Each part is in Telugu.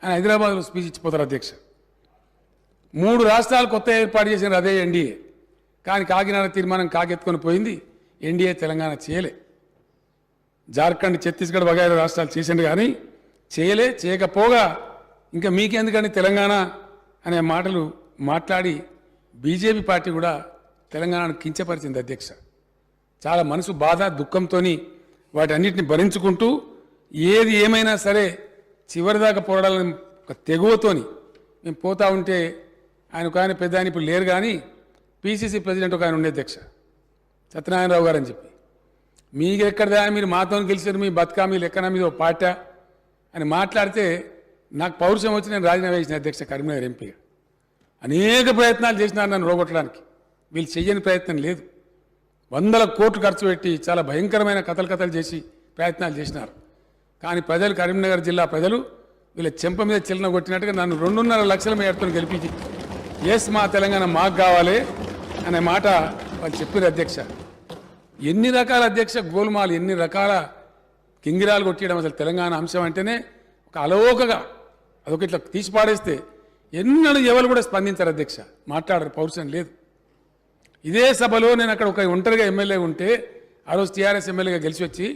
ఆయన హైదరాబాద్లో స్పీచ్ ఇచ్చిపోతారు అధ్యక్ష. 3 రాష్ట్రాలు కొత్త ఏర్పాటు చేసిన అదే ఎన్డీఏ. కానీ కాకినాడ తీర్మానం కాకెత్తుకొని పోయింది, ఎన్డీఏ తెలంగాణ చేయలే. జార్ఖండ్, ఛత్తీస్గఢ్ వగైరా రాష్ట్రాలు చేసిండు కానీ చేయకపోగా ఇంకా మీకెందుకని తెలంగాణ అనే మాటలు మాట్లాడి బీజేపీ పార్టీ కూడా తెలంగాణను కించపరిచింది అధ్యక్ష. చాలా మనసు బాధ దుఃఖంతో వాటన్నిటిని భరించుకుంటూ ఏది ఏమైనా సరే చివరిదాకా పోరాడాలని ఒక తెగువతోని మేము పోతా ఉంటే ఆయన ఒక ఆయన పెద్ద ఆయన ఇప్పుడు లేరు కానీ పీసీసీ ప్రెసిడెంట్ ఒక ఆయన ఉండే అధ్యక్ష సత్యనారాయణరావు గారు అని చెప్పి, మీకు ఎక్కడదా మీరు మాతో గెలిచారు, మీ బతుకా మీ లెక్కన మీద ఒక పాట అని మాట్లాడితే నాకు పౌరుషం వచ్చి నేను రాజీనామా చేసిన అధ్యక్ష కరీంనగర్ ఎంపీగా. అనేక ప్రయత్నాలు చేసినారు నన్ను రోగొట్టడానికి, వీళ్ళు చెయ్యని ప్రయత్నం లేదు. 100 కోట్లు ఖర్చు పెట్టి చాలా భయంకరమైన కథలు చేసి ప్రయత్నాలు చేసినారు. కానీ ప్రజలు, కరీంనగర్ జిల్లా ప్రజలు వీళ్ళ చెంప మీద చిల్లన కొట్టినట్టుగా నన్ను 2.5 లక్షల మేరతో గెలిపించి ఎస్ మా తెలంగాణ మాకు కావాలి అనే మాట వాళ్ళు చెప్పారు అధ్యక్ష. ఎన్ని రకాల అధ్యక్ష గోల్మాలు, ఎన్ని రకాల కింగిరాలు కొట్టేయడం. అసలు తెలంగాణ అంశం అంటేనే ఒక అలవోకగా అదొక ఇట్లా తీసి పాడేస్తే ఎన్నడూ ఎవరు కూడా స్పందించారు అధ్యక్ష, మాట్లాడరు, పౌరుషం లేదు. ఇదే సభలో నేను అక్కడ ఒక ఒంటరిగా ఎమ్మెల్యే ఉంటే ఆ రోజు టీఆర్ఎస్ ఎమ్మెల్యేగా గెలిచి వచ్చి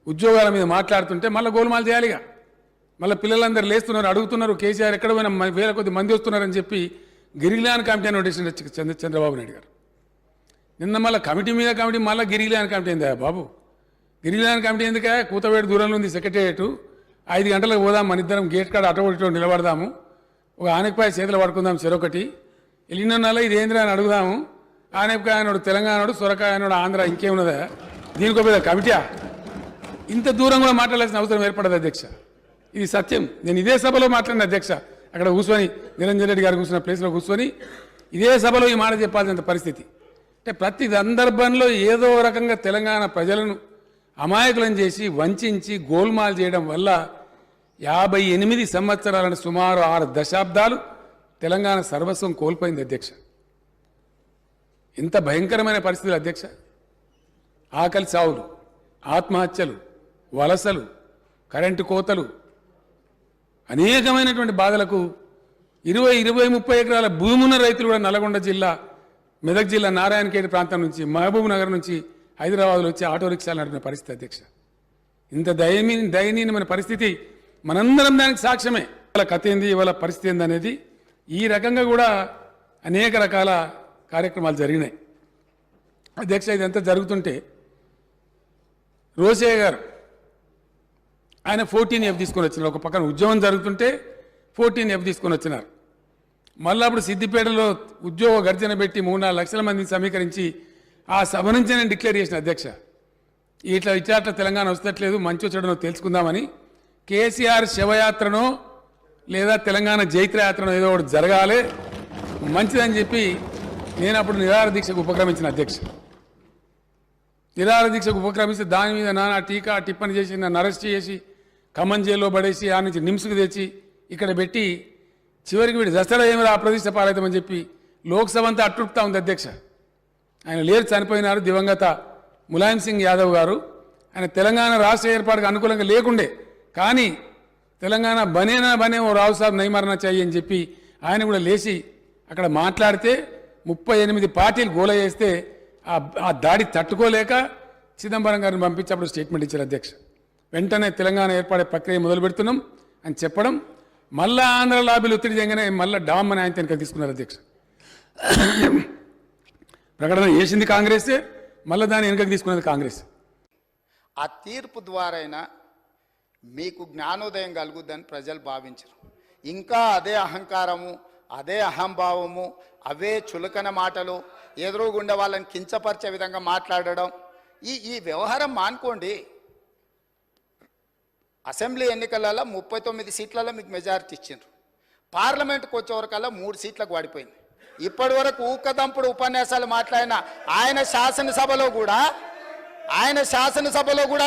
ఉద్యోగాల మీద మాట్లాడుతుంటే మళ్ళీ గోల్మాలు చేయాలిగా. మళ్ళీ పిల్లలందరూ లేస్తున్నారు, అడుగుతున్నారు కేసీఆర్ ఎక్కడ పోయినా వేల కొద్ది మంది వస్తున్నారని చెప్పి గిరిగిలాన్ కమిటీ అని నోటీస్ చంద్రబాబు నాయుడు గారు. నిన్న మళ్ళీ కమిటీ మీద కమిటీ, మళ్ళీ గిరిగిలాన్ కమిటీ ఏందా బాబు? గిరిగిలాన్ కమిటీ ఎందుక? కూతవేడు దూరంలో ఉంది సెక్రటేరియట్. 5 గంటలకు పోదాం, మన ఇద్దరం గేట్ కాడ అటో నిలబడదాము, ఒక ఆనపకాయ చేతులు పడుకుందాం చెరొకటి, వెళ్ళిన నెల ఇది ఏంద్రా అని అడుగుదాము. ఆనపకాయ అనోడు తెలంగాణడు, సొరకాయ అనోడు ఆంధ్ర, ఇంకేమున్నదా దీనికో పెద్ద కమిటీయా? ఇంత దూరం కూడా మాట్లాడాల్సిన అవసరం ఏర్పడదు అధ్యక్ష. ఇది సత్యం. నేను ఇదే సభలో మాట్లాడిన అధ్యక్ష, అక్కడ కూర్చొని నిరంజన్ రెడ్డి గారు కూర్చున్న ప్లేస్లో కూర్చొని ఇదే సభలో ఈ మాట చెప్పాల్సిన పరిస్థితి. అంటే ప్రతి సందర్భంలో ఏదో రకంగా తెలంగాణ ప్రజలను అమాయకులను చేసి వంచి గోల్మాల్ చేయడం వల్ల 58 సంవత్సరాలను సుమారు 6 దశాబ్దాలు తెలంగాణ సర్వస్వం కోల్పోయింది అధ్యక్ష. ఎంత భయంకరమైన పరిస్థితులు అధ్యక్ష. ఆకలి సావులు, ఆత్మహత్యలు, వలసలు, కరెంటు కోతలు, అనేకమైనటువంటి బాధలకు 20-30 ఎకరాల భూమి ఉన్న రైతులు కూడా నల్గొండ జిల్లా, మెదక్ జిల్లా నారాయణఖేడ్ ప్రాంతం నుంచి, మహబూబ్ నగర్ నుంచి హైదరాబాద్లో వచ్చి ఆటో రిక్షాలు నడిపిన పరిస్థితి అధ్యక్ష. ఇంత దయనీయమైన పరిస్థితి, మనందరం దానికి సాక్ష్యమే. ఇవాళ కథ ఏంది, ఇవాళ పరిస్థితి ఏంది అనేది ఈ రకంగా కూడా అనేక రకాల కార్యక్రమాలు జరిగినాయి అధ్యక్ష. ఇదంతా జరుగుతుంటే రోసయ్య గారు ఆయన 14F తీసుకొని వచ్చినారు. ఒక పక్కన ఉద్యమం జరుగుతుంటే 14F తీసుకొని వచ్చినారు. మళ్ళీ అప్పుడు సిద్దిపేటలో ఉద్యోగ గర్జన పెట్టి 3-4 లక్షల మందిని సమీకరించి ఆ సభ నుంచి నేను డిక్లేర్ చేసిన అధ్యక్ష, ఇట్లా తెలంగాణ వస్తట్లేదు, మంచి చెడునో తెలుసుకుందామని. కేసీఆర్ శవయాత్రనో లేదా తెలంగాణ జైత్రయాత్రనో ఏదో ఒకటి జరగాలి మంచిదని చెప్పి నేను అప్పుడు నిరాహార దీక్షకు ఉపక్రమించిన అధ్యక్ష. నిరాహార దీక్షకు ఉపక్రమిస్తే దాని మీద నానా టీకా టిప్పని చేసి నన్ను అరెస్ట్ చేసి ఖమ్మం జైల్లో పడేసి ఆ నుంచి నిమ్స్కి తెచ్చి ఇక్కడ పెట్టి చివరికి వీడు దసరా ఏమి అప్రతిష్ట పాలవుతామని చెప్పి లోక్సభ అంతా అట్రుప్తా ఉంది అధ్యక్ష. ఆయన లేరు, చనిపోయినారు దివంగత ములాయం సింగ్ యాదవ్ గారు. ఆయన తెలంగాణ రాష్ట్ర ఏర్పాటుకు అనుకూలంగా లేకుండే, కానీ తెలంగాణ బనే ఓ రావు సాబ్ నైమరణ చెయ్యి అని చెప్పి ఆయన కూడా లేచి అక్కడ మాట్లాడితే 38 పార్టీలు గోల చేస్తే ఆ దాడి తట్టుకోలేక చిదంబరం గారిని పంపించి అప్పుడు స్టేట్మెంట్ ఇచ్చారు అధ్యక్ష. వెంటనే తెలంగాణ ఏర్పడే ప్రక్రియ మొదలు పెడుతున్నాం అని చెప్పడం, మళ్ళా ఆంధ్ర లాబీలు ఒత్తిడి చేయగానే మళ్ళీ డామ్ అని ఆయన వెనక తీసుకున్నారు అధ్యక్ష. ప్రకటన చేసింది కాంగ్రెసే, మళ్ళీ దాన్ని వెనకకు తీసుకున్నది కాంగ్రెస్. ఆ తీర్పు ద్వారైనా మీకు జ్ఞానోదయం కలుగుద్దని ప్రజలు భావించరు. ఇంకా అదే అహంకారము, అదే అహంభావము, అవే చులకన మాటలు, ఎదురుగుండా వాళ్ళని కించపరిచే విధంగా మాట్లాడడం, ఈ వ్యవహారం మానుకోండి. అసెంబ్లీ ఎన్నికలలో 39 సీట్లలో మీకు మెజారిటీ ఇచ్చిండ్రు. పార్లమెంట్కి వచ్చేవరకల్లా 3 సీట్లకు పడిపోయింది. ఇప్పటి వరకు ఊకదంపుడు ఉపన్యాసాలు మాట్లాడిన ఆయన శాసనసభలో కూడా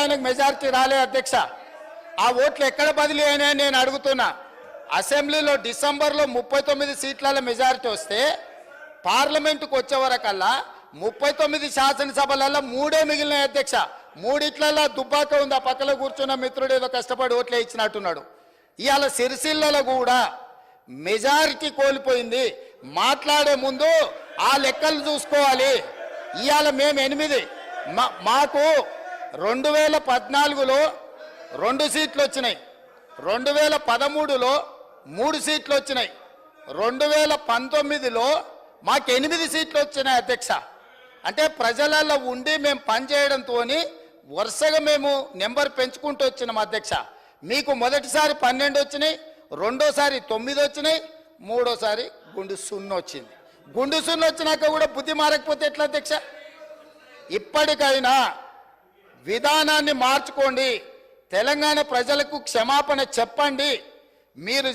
ఆయనకు మెజారిటీ రాలే అధ్యక్ష. ఆ ఓట్లు ఎక్కడ బదిలీ అయినాయని నేను అడుగుతున్నా. అసెంబ్లీలో డిసెంబర్లో 39 సీట్ల మెజారిటీ వస్తే పార్లమెంటుకు వచ్చేవరకల్లా 39 శాసనసభలలో 3 మిగిలినాయి అధ్యక్ష. 3 దుబ్బాక ఉంది, ఆ పక్కలో కూర్చున్న మిత్రుడు ఏదో కష్టపడి ఓట్లే ఇచ్చినట్టున్నాడు. ఇవాళ సిరిసిల్లలో కూడా మెజారిటీ కోల్పోయింది. మాట్లాడే ముందు ఆ లెక్కలు చూసుకోవాలి. ఇవాళ మేము 8 మాకు 2014లో 2 సీట్లు వచ్చినాయి, 2013లో 3 సీట్లు వచ్చినాయి, 2019లో మాకు 8 సీట్లు వచ్చినాయి అధ్యక్ష. అంటే ప్రజలలో ఉండి మేము పనిచేయడంతో వరుసగా మేము నెంబర్ పెంచుకుంటూ వచ్చినాం అధ్యక్ష. మీకు మొదటిసారి 12 వచ్చినాయి, రెండోసారి 9 వచ్చినాయి, మూడోసారి గుండు 0 వచ్చింది. గుండు 0 వచ్చినాక కూడా బుద్ధి మారకపోతే ఎట్లా అధ్యక్ష? ఇప్పటికైనా విధానాన్ని మార్చుకోండి, తెలంగాణ ప్రజలకు క్షమాపణ చెప్పండి. మీరు